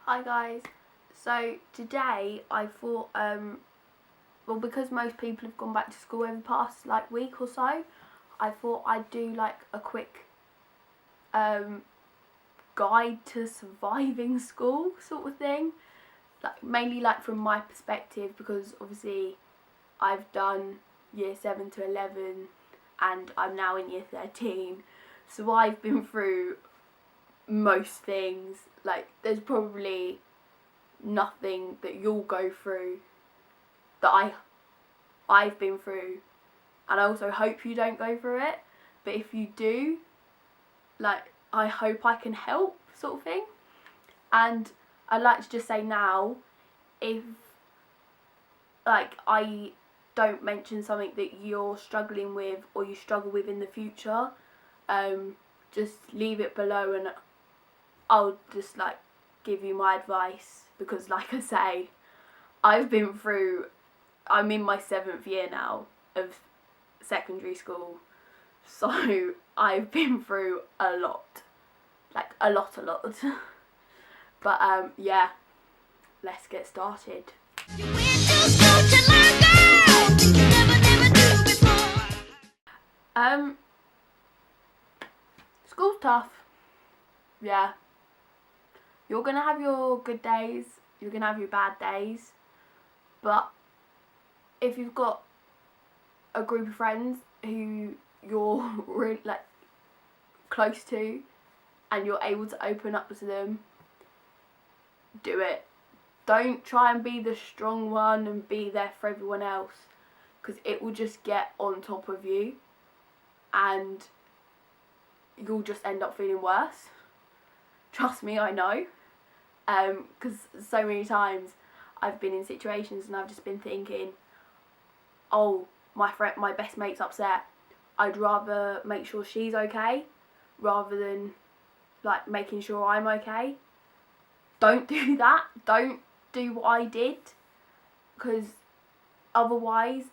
Hi guys. So today I thought, well, because most people have gone back to school over the past week or so, I thought I'd do a quick guide to surviving school sort of thing. Mainly from my perspective, because obviously I've done year 7 to 11 and I'm now in year 13, so I've been through most things. There's probably nothing that you'll go through that I've been through, and I also hope you don't go through it, but if you do, I hope I can help sort of thing. And I'd like to just say now, if I don't mention something that you're struggling with or you struggle with in the future, just leave it below and I'll just give you my advice, because like I say, I'm in my 7th year now of secondary school, so I've been through a lot. A lot. But yeah, let's get started. School's tough. Yeah. You're gonna have your good days, you're gonna have your bad days, but if you've got a group of friends who you're really close to and you're able to open up to them, do it. Don't try and be the strong one and be there for everyone else, because it will just get on top of you and you'll just end up feeling worse. Trust me, I know. Because so many times I've been in situations and I've just been thinking, oh, my best mate's upset. I'd rather make sure she's okay rather than making sure I'm okay. Don't do that. Don't do what I did, because otherwise,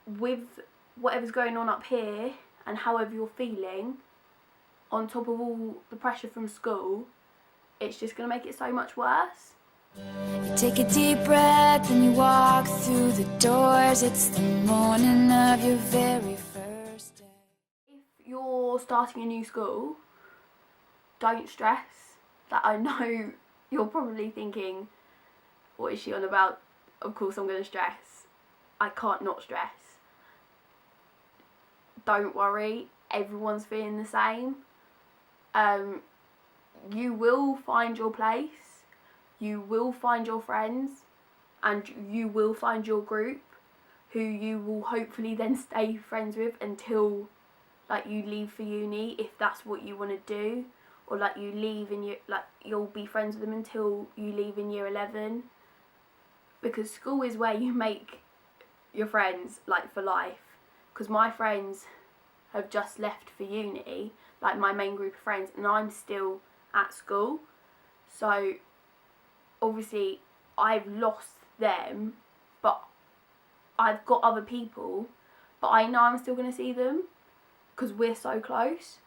with whatever's going on up here and however you're feeling, on top of all the pressure from school, it's just going to make it so much worse. You take a deep breath and you walk through the doors. It's the morning of your very first day. If you're starting a new school, don't stress. I know you're probably thinking, what is she on about? Of course I'm going to stress. I can't not stress. Don't worry, everyone's feeling the same. You will find your place, you will find your friends, and you will find your group who you will hopefully then stay friends with until you leave for uni, if that's what you want to do, or you leave and you'll be friends with them until you leave in year 11, because school is where you make your friends for life. Because my friends have just left for uni, my main group of friends, and I'm still at school, so obviously I've lost them, but I've got other people, but I know I'm still going to see them because we're so close.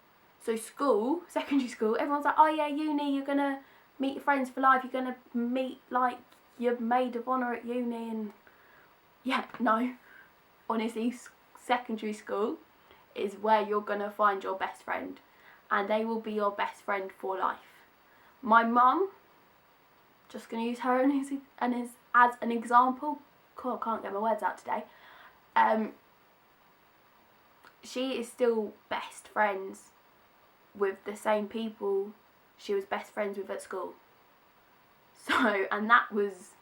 So school, secondary school, everyone's like, oh yeah, uni, you're going to meet your friends for life, you're going to meet your maid of honour at uni, and yeah, no, honestly, secondary school is where you're going to find your best friend, and they will be your best friend for life. My mum, just going to use her as an example. Cool, I can't get my words out today. She is still best friends with the same people she was best friends with at school. So, and that was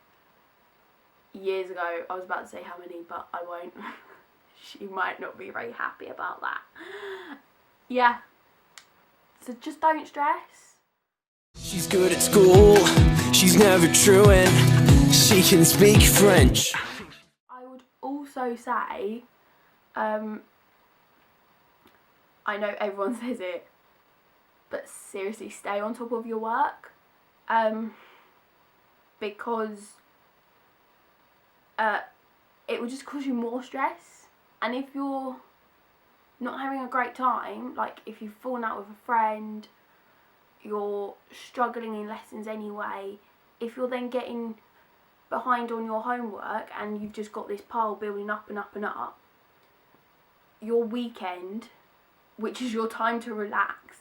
years ago. I was about to say how many, but I won't. She might not be very happy about that. Yeah. So just don't stress. She's good at school, she's never truant, she can speak French. I would also say, I know everyone says it, but seriously, stay on top of your work, because it will just cause you more stress. And if you're not having a great time, if you've fallen out with a friend, you're struggling in lessons anyway, if you're then getting behind on your homework and you've just got this pile building up and up and up, your weekend, which is your time to relax,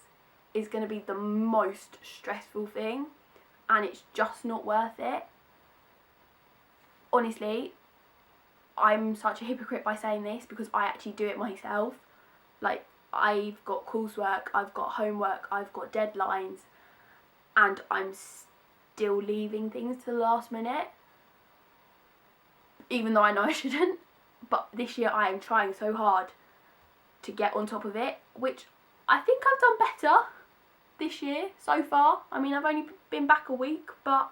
is going to be the most stressful thing, and it's just not worth it. Honestly, I'm such a hypocrite by saying this because I actually do it myself. Like, I've got coursework, I've got homework, I've got deadlines, and I'm still leaving things to the last minute, even though I know I shouldn't. But this year I am trying so hard to get on top of it, which I think I've done better this year so far. I mean, I've only been back a week, but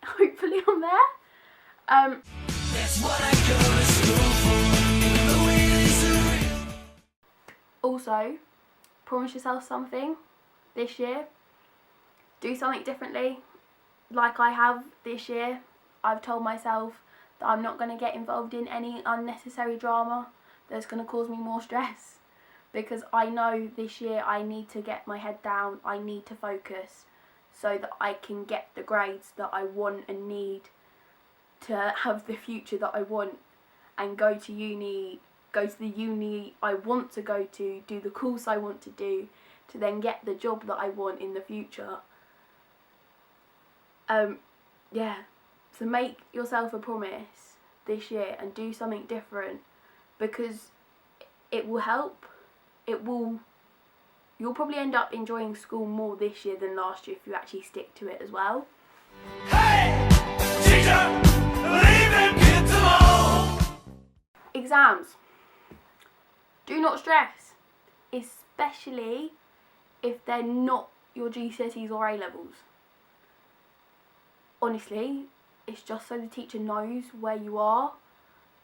hopefully I'm there. That's what I go to school for. The way this is. Also, promise yourself something this year. Do something differently. Like I have this year, I've told myself that I'm not going to get involved in any unnecessary drama that's going to cause me more stress, because I know this year I need to get my head down, I need to focus so that I can get the grades that I want and need to have the future that I want and go to uni, go to the uni I want to go to, do the course I want to do, to then get the job that I want in the future. Yeah, so make yourself a promise this year and do something different, because it will help. You'll probably end up enjoying school more this year than last year if you actually stick to it as well. Hey, teacher, leave them kids alone. Exams. Do not stress, especially if they're not your GCSEs or A-levels. Honestly, it's just so the teacher knows where you are,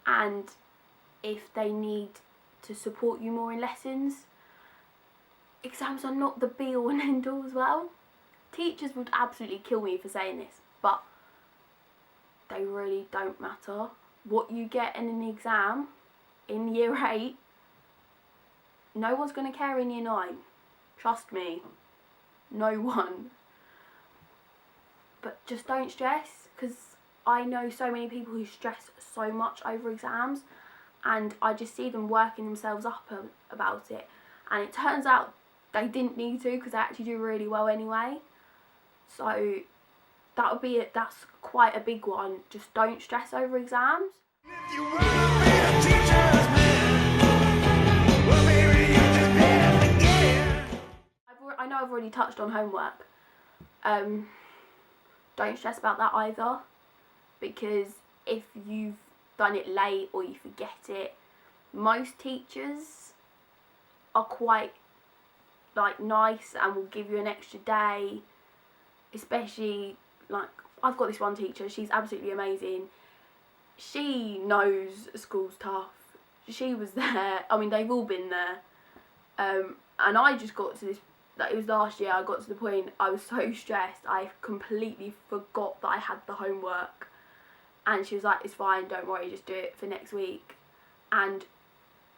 and if they need to support you more in lessons. Exams are not the be all and end all as well. Teachers would absolutely kill me for saying this, but they really don't matter. What you get in an exam in year 8, no one's going to care in year 9. Trust me, no one. But just don't stress, because I know so many people who stress so much over exams, and I just see them working themselves up about it, and it turns out they didn't need to, because they actually do really well anyway. So that's quite a big one. Just don't stress over exams. If you wanna be a teacher's man, well, maybe you just better begin. I know I've already touched on homework. Don't stress about that either, because if you've done it late or you forget it, most teachers are quite nice and will give you an extra day. Especially, I've got this one teacher, she's absolutely amazing. She knows school's tough. She was there. I mean, they've all been there. And I just got to this, it was last year, I got to the point I was so stressed I completely forgot that I had the homework, and she was like, it's fine, don't worry, just do it for next week. And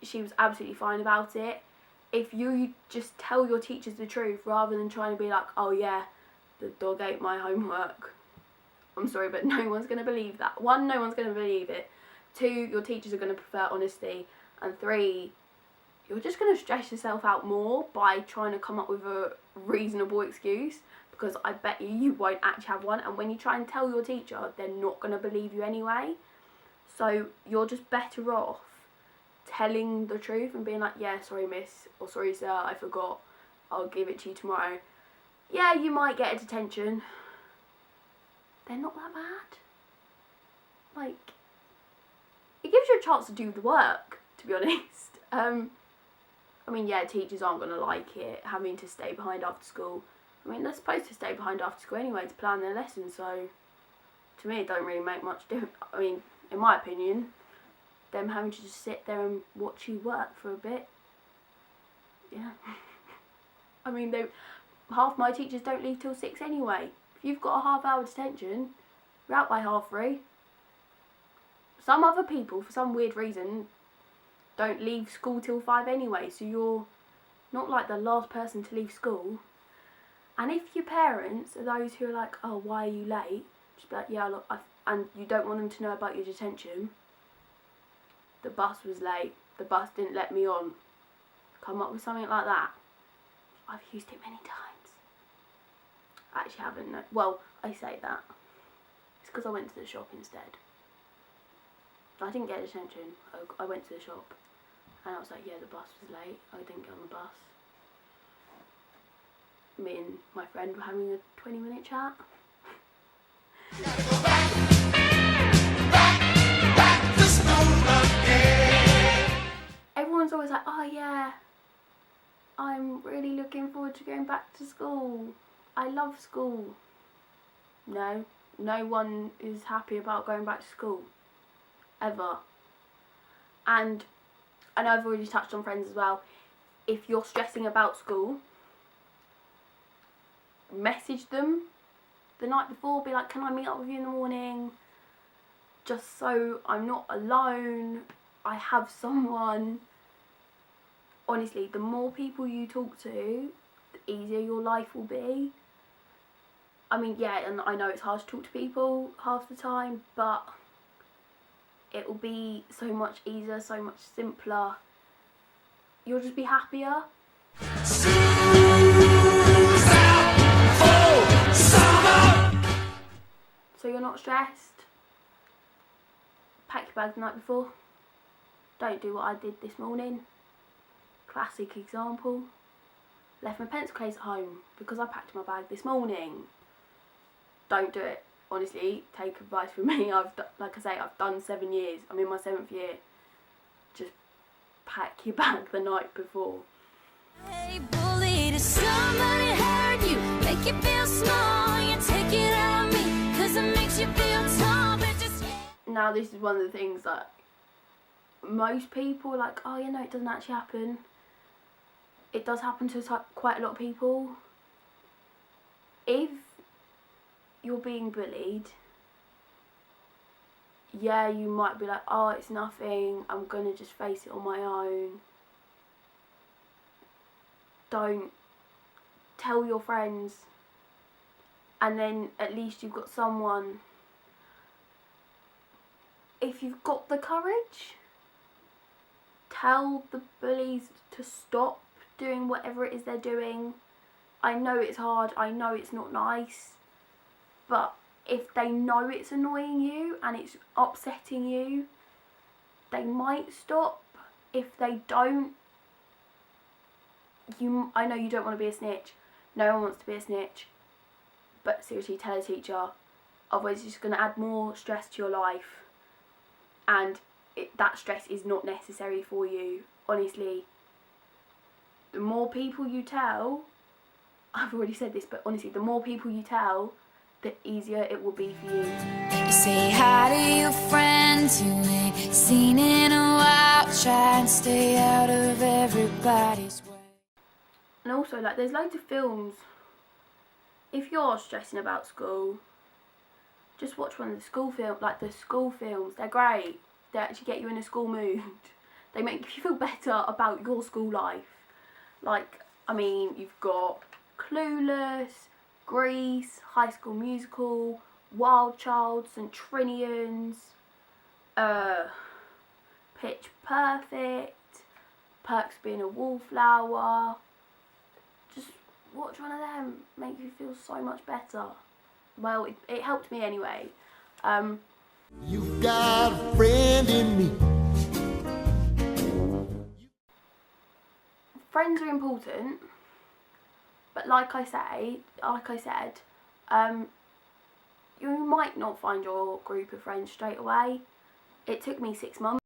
she was absolutely fine about it. If you just tell your teachers the truth rather than trying to be like, oh yeah, the dog ate my homework, I'm sorry, but no one's going to believe that. 1, no one's going to believe it. 2, your teachers are going to prefer honesty. And 3, you're just going to stress yourself out more by trying to come up with a reasonable excuse, because I bet you won't actually have one, and when you try and tell your teacher, they're not going to believe you anyway. So you're just better off telling the truth and being like, yeah, sorry miss, or sorry sir, I forgot, I'll give it to you tomorrow. Yeah, you might get a detention. They're not that bad. It gives you a chance to do the work, to be honest. I mean, yeah, teachers aren't going to like it, having to stay behind after school. I mean, they're supposed to stay behind after school anyway to plan their lessons, so to me it don't really make much difference. I mean, in my opinion, them having to just sit there and watch you work for a bit, yeah. I mean, half my teachers don't leave till 6 anyway. If you've got a half-hour detention, you're out by 3:30. Some other people, for some weird reason, don't leave school till 5 anyway, so you're not like the last person to leave school. And if your parents are those who are like, oh, why are you late? Just be like, yeah, look, and you don't want them to know about your detention. The bus was late. The bus didn't let me on. Come up with something like that. I've used it many times. I actually haven't. No. Well, I say that. It's because I went to the shop instead. I didn't get detention. I went to the shop. And I was like, yeah, the bus was late. I didn't get on the bus. Me and my friend were having a 20-minute chat. Everyone's always like, oh yeah, I'm really looking forward to going back to school. I love school. No one is happy about going back to school. Ever. And I know I've already touched on friends as well. If you're stressing about school, message them the night before, be like, can I meet up with you in the morning? Just so I'm not alone. I have someone. Honestly, the more people you talk to, the easier your life will be. I mean, yeah, and I know it's hard to talk to people half the time, but it will be so much easier, so much simpler. You'll just be happier. So you're not stressed. Pack your bag the night before. Don't do what I did this morning. Classic example. Left my pencil case at home because I packed my bag this morning. Don't do it. Honestly, take advice from me. Like I say, I've done 7 years. I'm in my 7th year. Just pack your bag the night before. Hey bully, does somebody hurt you? Make you feel small, you take it out of me, 'cause it makes you feel tall, but just... Now this is one of the things that most people are like, oh, you know, it doesn't actually happen. It does happen to quite a lot of people. If you're being bullied, yeah, you might be like, oh, it's nothing, I'm gonna just face it on my own. Don't tell your friends, and then at least you've got someone. If you've got the courage, tell the bullies to stop doing whatever it is they're doing. I know it's hard, I know it's not nice, but if they know it's annoying you and it's upsetting you, they might stop. If they don't, I know you don't want to be a snitch. No one wants to be a snitch. But seriously, tell a teacher. Otherwise, it's just going to add more stress to your life. And that stress is not necessary for you. Honestly, the more people you tell, I've already said this, but honestly, the more people you tell, the easier it will be for you. You say hi to your friends you ain't seen in a while. Try and stay out of everybody's way. And also, like, there's loads of films. If you're stressing about school, just watch one of the school films. Like, the school films, they're great. They actually get you in a school mood. They make you feel better about your school life. Like, I mean, you've got Clueless, Grease, High School Musical, Wild Child, St. Trinians, Pitch Perfect, Perks Being a Wallflower. Just watch one of them, make you feel so much better. Well, it helped me anyway. You've got a friend in me. Friends are important, but like I said, you might not find your group of friends straight away. It took me 6 months.